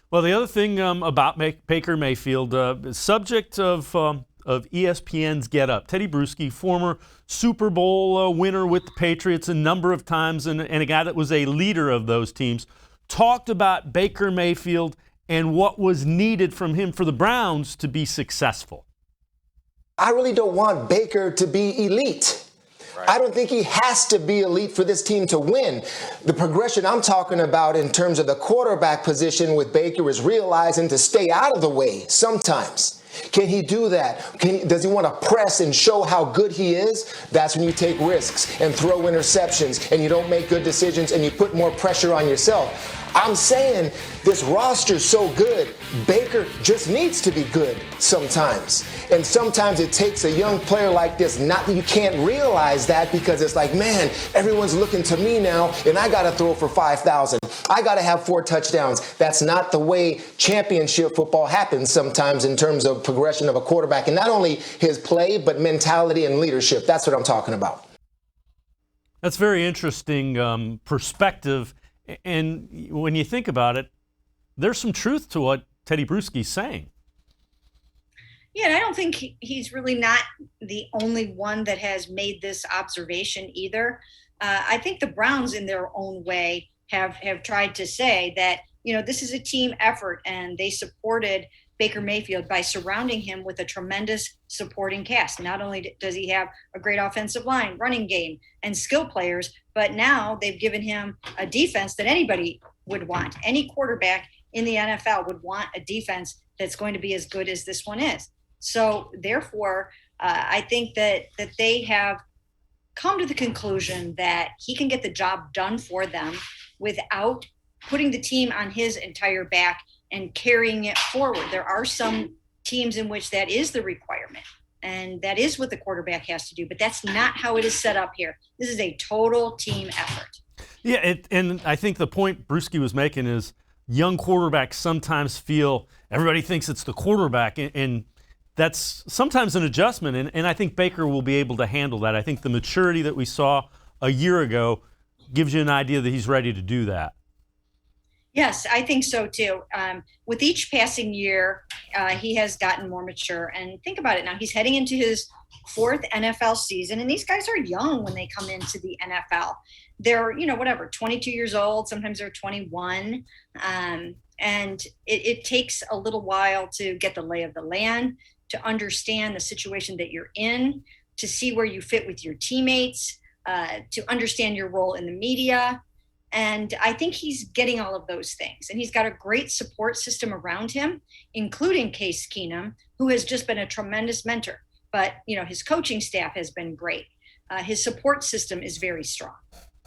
Well, the other thing about Baker Mayfield, subject of ESPN's Get Up, Tedy Bruschi, former Super Bowl winner with the Patriots a number of times, and a guy that was a leader of those teams, talked about Baker Mayfield and what was needed from him for the Browns to be successful. I really don't want Baker to be elite. I don't think he has to be elite for this team to win. The progression I'm talking about in terms of the quarterback position with Baker is realizing to stay out of the way sometimes. Can he do that? Does he want to press and show how good he is? That's when you take risks and throw interceptions and you don't make good decisions and you put more pressure on yourself. I'm saying this roster's so good, Baker just needs to be good sometimes. And sometimes it takes a young player like this, you can't realize that because it's like, man, everyone's looking to me now and I got to throw for 5,000. I got to have 4 touchdowns. That's not the way championship football happens sometimes in terms of progression of a quarterback. And not only his play, but mentality and leadership. That's what I'm talking about. That's very interesting perspective. And when you think about it, there's some truth to what Tedy Bruschi's saying. Yeah, and I don't think he's really not the only one that has made this observation either. I think the Browns, in their own way, have tried to say that, this is a team effort, and they supported Baker Mayfield by surrounding him with a tremendous supporting cast. Not only does he have a great offensive line, running game, and skill players, but now they've given him a defense that anybody would want. Any quarterback in the NFL would want a defense that's going to be as good as this one is. So therefore, I think that they have come to the conclusion that he can get the job done for them without putting the team on his entire back and carrying it forward. There are some teams in which that is the requirement, and that is what the quarterback has to do, but that's not how it is set up here. This is a total team effort. Yeah, and I think the point Bruschi was making is young quarterbacks sometimes feel everybody thinks it's the quarterback, and that's sometimes an adjustment, and I think Baker will be able to handle that. I think the maturity that we saw a year ago gives you an idea that he's ready to do that. Yes, I think so too. With each passing year, he has gotten more mature. And think about it now, he's heading into his 4th NFL season, and these guys are young when they come into the NFL. They're, 22 years old, sometimes they're 21. And it takes a little while to get the lay of the land, to understand the situation that you're in, to see where you fit with your teammates, to understand your role in the media. And I think he's getting all of those things. And he's got a great support system around him, including Case Keenum, who has just been a tremendous mentor. But, his coaching staff has been great. His support system is very strong.